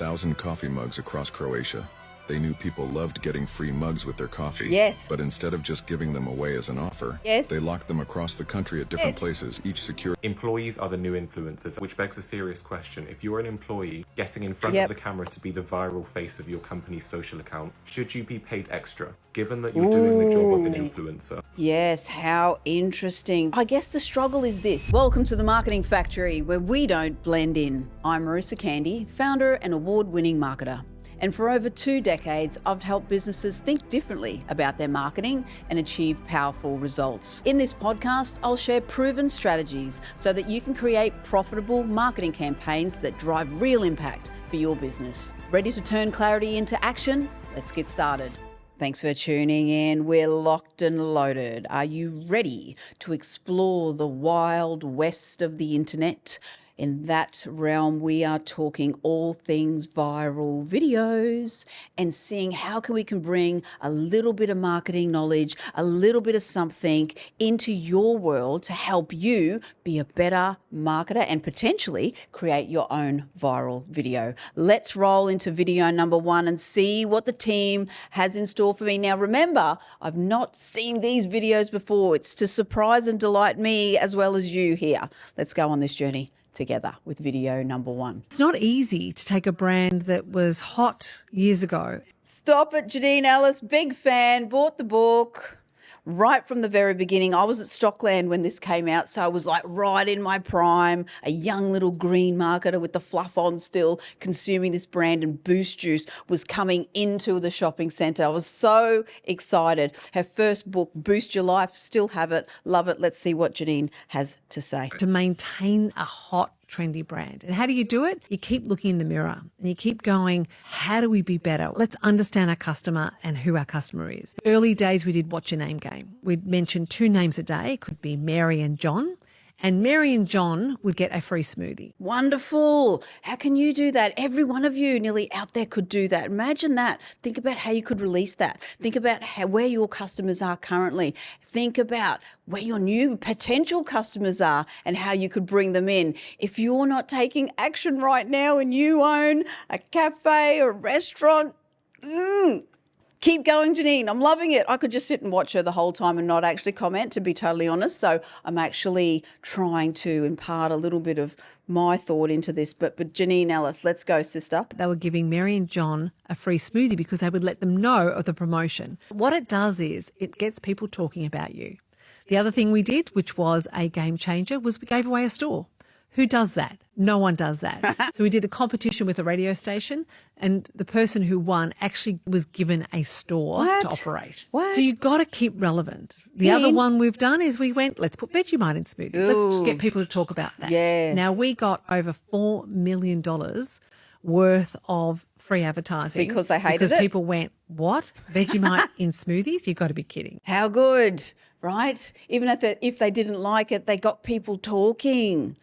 1,000 coffee mugs across Croatia. They knew people loved getting free mugs with their coffee. Yes. But instead of just giving them away as an offer, yes, they locked them across the country at different places, each secure. Employees are the new influencers, which begs a serious question. If you're an employee getting in front of the camera to be the viral face of your company's social account, should you be paid extra, given that you're doing the job of an influencer? Yes, how interesting. I guess the struggle is this. Welcome to the Marketing Factory, where we don't blend in. I'm Marisa Candy, founder and award-winning marketer. And for over 2 decades, I've helped businesses think differently about their marketing and achieve powerful results. In this podcast, I'll share proven strategies so that you can create profitable marketing campaigns that drive real impact for your business. Ready to turn clarity into action? Let's get started. Thanks for tuning in. We're locked and loaded. Are you ready to explore the wild west of the internet? In that realm, we are talking all things viral videos and seeing how we can bring a little bit of marketing knowledge, a little bit of something into your world to help you be a better marketer and potentially create your own viral video. Let's roll into video number 1 and see what the team has in store for me. Now, remember, I've not seen these videos before. It's to surprise and delight me as well as you here. Let's go on this journey together with video number 1. It's not easy to take a brand that was hot years ago. Stop it, Janine. Ellis, big fan, bought the book. Right from the very beginning, I was at Stockland when this came out, so I was like right in my prime, a young little green marketer with the fluff on still, consuming this brand, and Boost Juice was coming into the shopping centre. I was so excited. Her first book, Boost Your Life, still have it, love it. Let's see what Janine has to say. To maintain a hot, trendy brand. And how do you do it? You keep looking in the mirror and you keep going, how do we be better? Let's understand our customer and who our customer is. Early days, we did What's Your Name game. We'd mention 2 names a day. It could be Mary and John. And Mary and John would get a free smoothie. Wonderful. How can you do that? Every one of you nearly out there could do that. Imagine that. Think about how you could release that. Think about where your customers are currently. Think about where your new potential customers are and how you could bring them in. If you're not taking action right now and you own a cafe or a restaurant, keep going, Janine. I'm loving it. I could just sit and watch her the whole time and not actually comment, to be totally honest. So I'm actually trying to impart a little bit of my thought into this. But Janine Ellis, let's go, sister. They were giving Mary and John a free smoothie because they would let them know of the promotion. What it does is it gets people talking about you. The other thing we did, which was a game changer, was we gave away a store. Who does that? No one does that. So we did a competition with a radio station, and the person who won actually was given a store to operate. What? So you've got to keep relevant. The other one we've done is we went, let's put Vegemite in smoothies. Let's just get people to talk about that. Yeah. Now, we got over $4 million worth of free advertising. Because they hated it? Because people went, what? Vegemite in smoothies? You've got to be kidding. How good, right? Even if they didn't like it, they got people talking.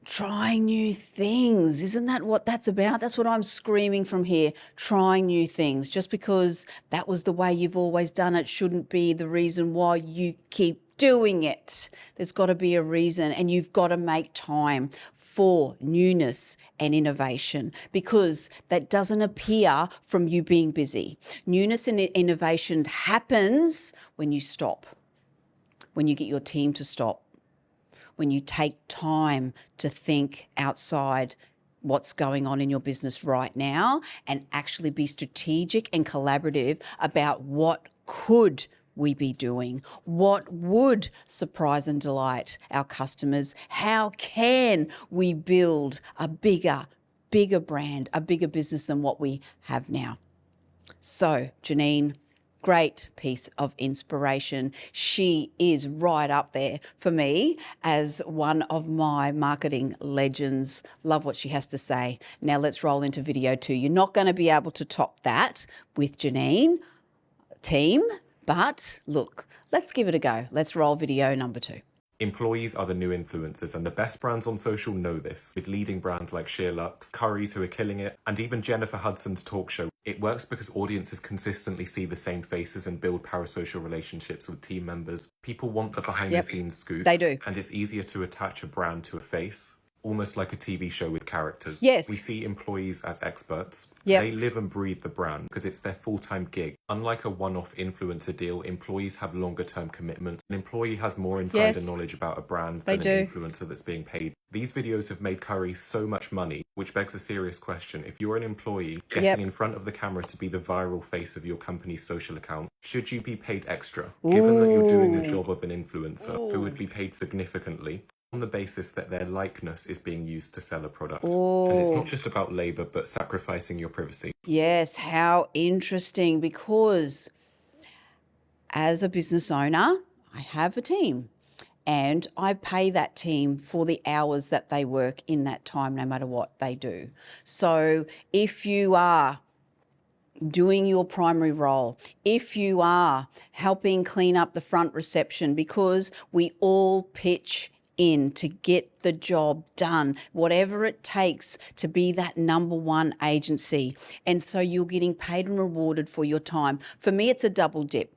Trying new things. Isn't that what that's about? That's what I'm screaming from here. Trying new things. Just because that was the way you've always done it shouldn't be the reason why you keep doing it. There's got to be a reason, and you've got to make time for newness and innovation, because that doesn't appear from you being busy. Newness and innovation happens when you stop, when you get your team to stop, when you take time to think outside what's going on in your business right now and actually be strategic and collaborative about what could we be doing, what would surprise and delight our customers, how can we build a bigger brand, a bigger business than what we have now. So, Janine, great piece of inspiration. She is right up there for me as one of my marketing legends. Love what she has to say. Now let's roll into video 2. You're not going to be able to top that with Janine, team, but look, let's give it a go. Let's roll video number 2. Employees are the new influencers, and the best brands on social know this, with leading brands like Sheerluxe, Currys who are killing it, and even Jennifer Hudson's talk show. It works because audiences consistently see the same faces and build parasocial relationships with team members. People want the behind-the-scenes scoop. They do. And it's easier to attach a brand to a face. almost like a TV show with characters. Yes. We see employees as experts. Yep. They live and breathe the brand because it's their full-time gig. Unlike a one-off influencer deal, employees have longer-term commitments. An employee has more insider knowledge about a brand than an influencer that's being paid. These videos have made Curry so much money, which begs a serious question. If you're an employee getting in front of the camera to be the viral face of your company's social account, should you be paid extra? Given that you're doing the job of an influencer who would be paid significantly on the basis that their likeness is being used to sell a product. And it's not just about labor, but sacrificing your privacy. Yes, how interesting, because as a business owner, I have a team and I pay that team for the hours that they work in that time, no matter what they do. So if you are doing your primary role, if you are helping clean up the front reception, because we all pitch in to get the job done, whatever it takes to be that number one agency. And so you're getting paid and rewarded for your time. For me, it's a double dip.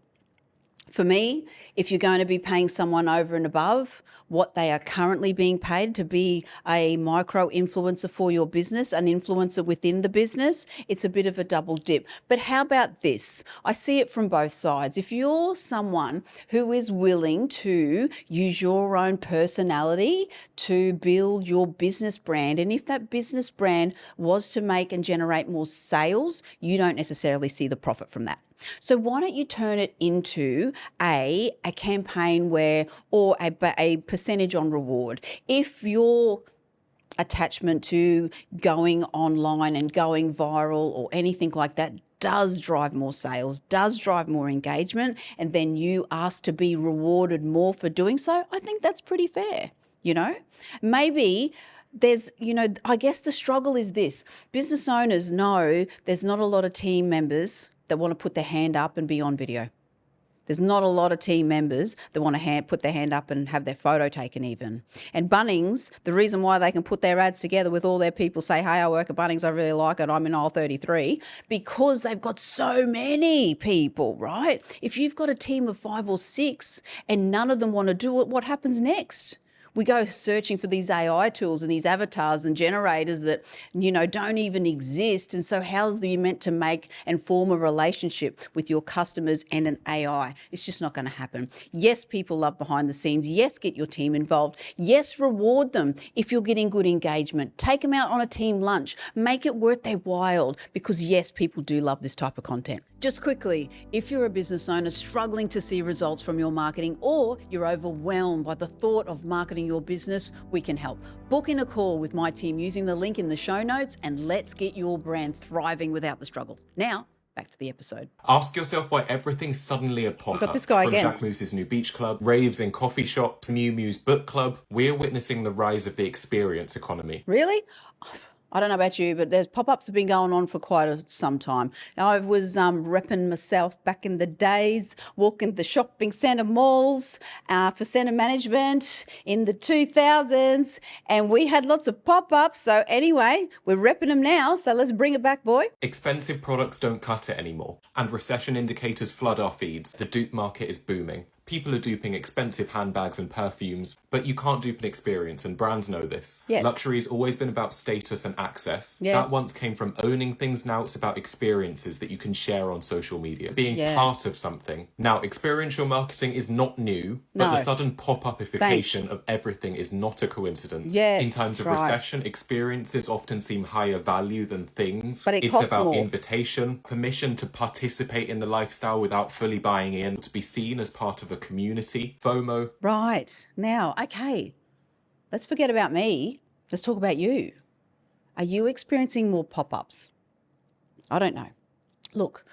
For me, if you're going to be paying someone over and above what they are currently being paid to be a micro influencer for your business, an influencer within the business, it's a bit of a double dip. But how about this? I see it from both sides. If you're someone who is willing to use your own personality to build your business brand, and if that business brand was to make and generate more sales, you don't necessarily see the profit from that. So why don't you turn it into a campaign where, or a percentage on reward? If your attachment to going online and going viral or anything like that does drive more sales, does drive more engagement, and then you ask to be rewarded more for doing so, I think that's pretty fair, you know? Maybe there's, I guess the struggle is this. Business owners know there's not a lot of team members that want to put their hand up and be on video. There's not a lot of team members that want to put their hand up and have their photo taken even. And Bunnings, the reason why they can put their ads together with all their people say, hey, I work at Bunnings, I really like it, I'm in aisle 33, because they've got so many people, right? If you've got a team of 5 or 6 and none of them want to do it, what happens next? We go searching for these AI tools and these avatars and generators that, don't even exist. And so how are you meant to make and form a relationship with your customers and an AI? It's just not going to happen. Yes, people love behind the scenes. Yes, get your team involved. Yes, reward them if you're getting good engagement. Take them out on a team lunch. Make it worth their while, because yes, people do love this type of content. Just quickly, if you're a business owner struggling to see results from your marketing, or you're overwhelmed by the thought of marketing your business, we can help. Book in a call with my team using the link in the show notes, and let's get your brand thriving without the struggle. Now, back to the episode. Ask yourself why everything's suddenly a pop-up. We've got this guy From again. Jack Moose's new beach club, raves in coffee shops, Mew Mew's book club, we're witnessing the rise of the experience economy. Really? I don't know about you, but there's pop-ups have been going on for quite some time. Now, I was repping myself back in the days, walking the shopping centre malls for centre management in the 2000s, and we had lots of pop-ups. So anyway, we're repping them now, so let's bring it back, boy. Expensive products don't cut it anymore, and recession indicators flood our feeds. The dupe market is booming. People are duping expensive handbags and perfumes, but you can't dupe an experience, and brands know this. Yes. Luxury's always been about status and access. Yes. That once came from owning things, now it's about experiences that you can share on social media. Being Yeah. part of something. Now, experiential marketing is not new, but No. the sudden pop-upification Thanks. of everything is not a coincidence. Yes, In times of that's right. recession, experiences often seem higher value than things. But it it's costs about more. invitation, permission to participate in the lifestyle without fully buying in, to be seen as part of a community. FOMO. Right. Now, okay, let's forget about me. Let's talk about you. Are you experiencing more pop-ups? I don't know. Look,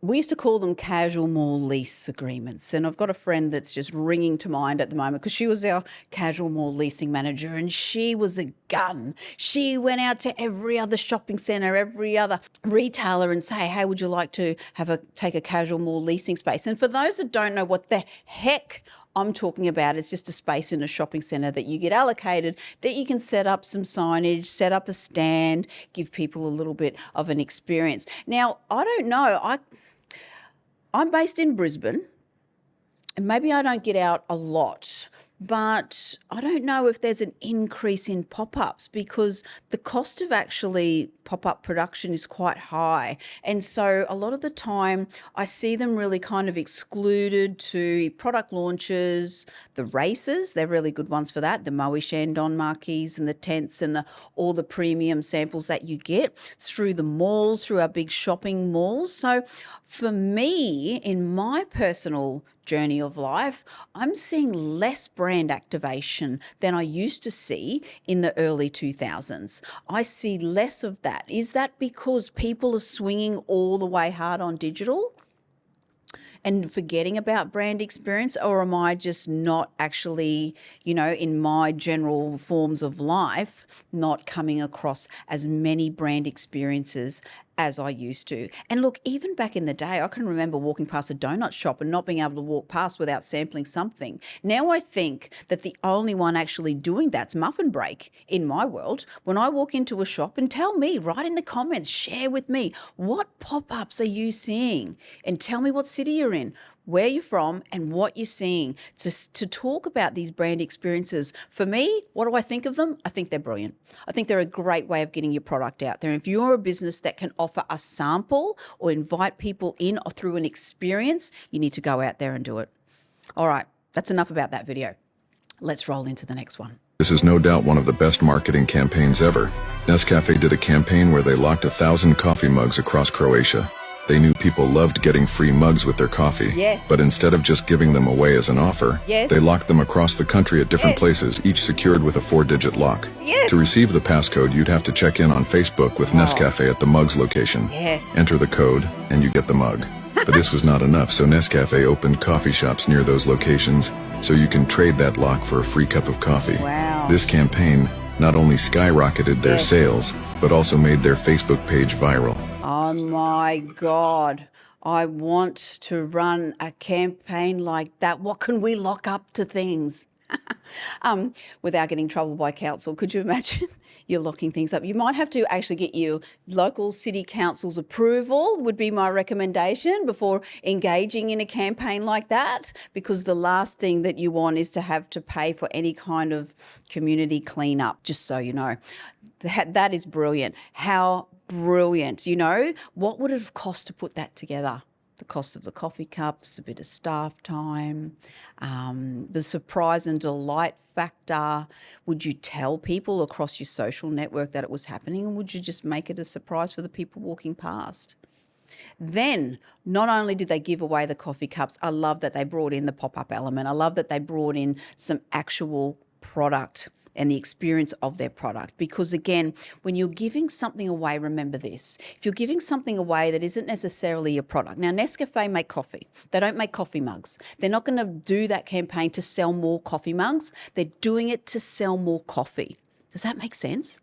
we used to call them casual mall lease agreements. And I've got a friend that's just ringing to mind at the moment because she was our casual mall leasing manager and she was a gun. She went out to every other shopping centre, every other retailer and say, hey, would you like to take a casual mall leasing space? And for those that don't know what the heck I'm talking about, it's just a space in a shopping centre that you get allocated, that you can set up some signage, set up a stand, give people a little bit of an experience. Now, I don't know. I'm based in Brisbane, and maybe I don't get out a lot, but I don't know if there's an increase in pop-ups because the cost of actually pop-up production is quite high. And so a lot of the time I see them really kind of excluded to product launches, the races, they're really good ones for that, the Moe Shandon marquees and the tents and all the premium samples that you get through the malls, through our big shopping malls. So for me, in my personal journey of life, I'm seeing less brand activation than I used to see in the early 2000s. I see less of that. Is that because people are swinging all the way hard on digital and forgetting about brand experience, or am I just not actually, in my general forms of life, not coming across as many brand experiences as I used to? And look, even back in the day, I can remember walking past a donut shop and not being able to walk past without sampling something. Now I think that the only one actually doing that's Muffin Break in my world. When I walk into a shop, and tell me, write in the comments, share with me, what pop-ups are you seeing? And tell me what city you're in, where you're from, and what you're seeing to talk about these brand experiences. For me, what do I think of them? I think they're brilliant. I think they're a great way of getting your product out there. If you're a business that can offer a sample or invite people in or through an experience, you need to go out there and do it. All right, that's enough about that video. Let's roll into the next one. This is no doubt one of the best marketing campaigns ever. Nescafe did a campaign where they locked 1,000 coffee mugs across Croatia. They knew people loved getting free mugs with their coffee. Yes. But instead of just giving them away as an offer, yes, they locked them across the country at different yes, places, each secured with a 4-digit lock. Yes. To receive the passcode, you'd have to check in on Facebook with Nescafe at the mug's location. Yes. Enter the code, and you get the mug. But this was not enough, so Nescafe opened coffee shops near those locations, so you can trade that lock for a free cup of coffee. Wow. This campaign not only skyrocketed their yes, sales, but also made their Facebook page viral. Oh my God. I want to run a campaign like that. What can we lock up to things? Without getting trouble by council. Could you imagine? You're locking things up. You might have to actually get your local city council's approval, would be my recommendation, before engaging in a campaign like that, because the last thing that you want is to have to pay for any kind of community cleanup, just so you know. That is brilliant. How brilliant. What would it have cost to put that together? The cost of the coffee cups, a bit of staff time, the surprise and delight factor. Would you tell people across your social network that it was happening, or would you just make it a surprise for the people walking past? Then, not only did they give away the coffee cups, I love that they brought in the pop-up element. I love that they brought in some actual product and the experience of their product. Because again, when you're giving something away, remember this, if you're giving something away that isn't necessarily your product. Now, Nescafe make coffee. They don't make coffee mugs. They're not going to do that campaign to sell more coffee mugs. They're doing it to sell more coffee. Does that make sense?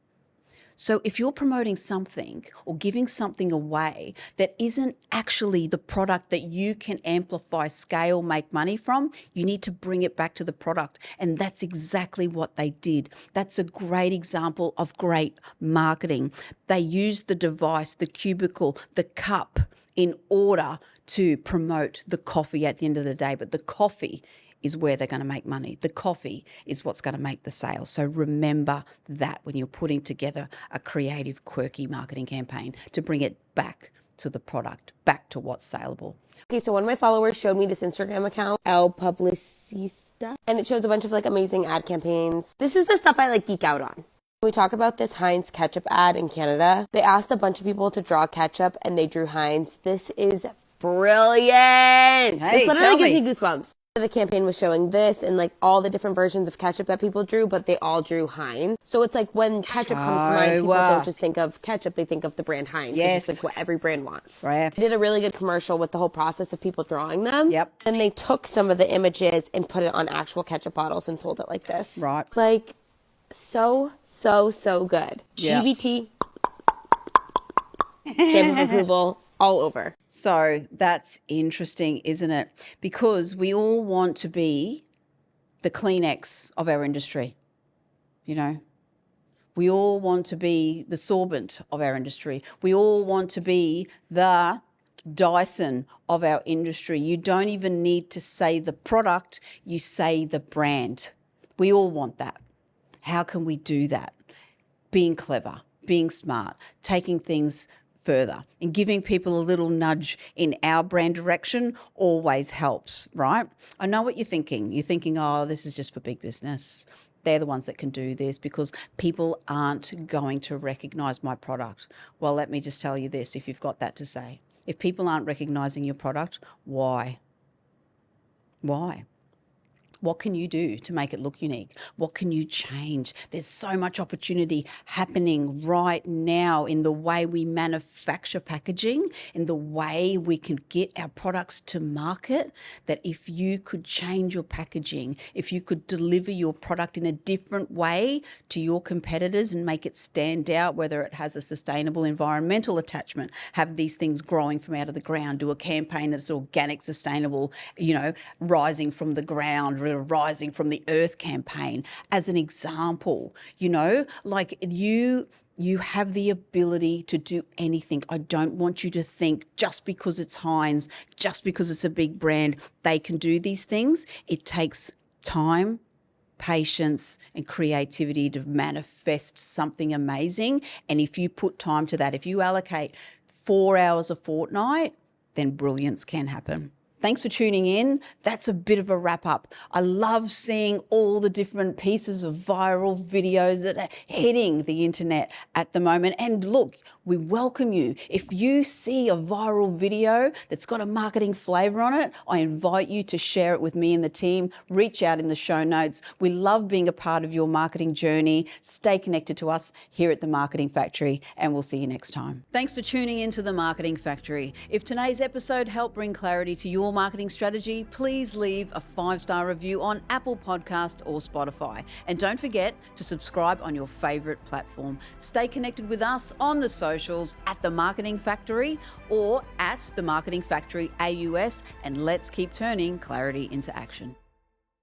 So if you're promoting something or giving something away that isn't actually the product that you can amplify, scale, make money from, you need to bring it back to the product. And that's exactly what they did. That's a great example of great marketing. They used the device, the cubicle, the cup in order to promote the coffee at the end of the day. But the coffee is where they're going to make money. The coffee is what's going to make the sale. So remember that when you're putting together a creative, quirky marketing campaign, to bring it back to the product, back to what's saleable. Okay, so one of my followers showed me this Instagram account, El Publicista, and it shows a bunch of amazing ad campaigns. This is the stuff I geek out on. We talk about this Heinz ketchup ad in Canada. They asked a bunch of people to draw ketchup and they drew Heinz. This is brilliant. Hey, this literally gives me goosebumps. The campaign was showing this and all the different versions of ketchup that people drew, but they all drew Heinz. So it's when ketchup comes to mind, people don't just think of ketchup, they think of the brand Heinz. Yes. It's what every brand wants. Right. They did a really good commercial with the whole process of people drawing them. Yep. And they took some of the images and put it on actual ketchup bottles and sold it like this. Right. So good. Yep. GBT. Stamp of approval all over. So that's interesting, isn't it? Because we all want to be the Kleenex of our industry, We all want to be the sorbent of our industry. We all want to be the Dyson of our industry. You don't even need to say the product, you say the brand. We all want that. How can we do that? Being clever, being smart, taking things further, and giving people a little nudge in our brand direction always helps, right? I know what you're thinking. You're thinking, oh, this is just for big business. They're the ones that can do this because people aren't going to recognize my product. Well, let me just tell you this, if you've got that to say. If people aren't recognizing your product, why? Why? What can you do to make it look unique? What can you change? There's so much opportunity happening right now in the way we manufacture packaging, in the way we can get our products to market, that if you could change your packaging, if you could deliver your product in a different way to your competitors and make it stand out, whether it has a sustainable environmental attachment, have these things growing from out of the ground, do a campaign that's organic, sustainable, rising from the ground, rising from the earth campaign as an example, like you have the ability to do anything. I don't want you to think just because it's Heinz, just because it's a big brand, they can do these things. It takes time, patience and creativity to manifest something amazing. And if you put time to that, if you allocate 4 hours a fortnight, then brilliance can happen. Thanks for tuning in. That's a bit of a wrap up. I love seeing all the different pieces of viral videos that are hitting the internet at the moment. And look, we welcome you. If you see a viral video that's got a marketing flavor on it, I invite you to share it with me and the team. Reach out in the show notes. We love being a part of your marketing journey. Stay connected to us here at The Marketing Factory, and we'll see you next time. Thanks for tuning into The Marketing Factory. If today's episode helped bring clarity to your marketing strategy, please leave a 5-star review on Apple Podcast or Spotify. And don't forget to subscribe on your favorite platform. Stay connected with us on the socials at The Marketing Factory or at The Marketing Factory AUS, and let's keep turning clarity into action.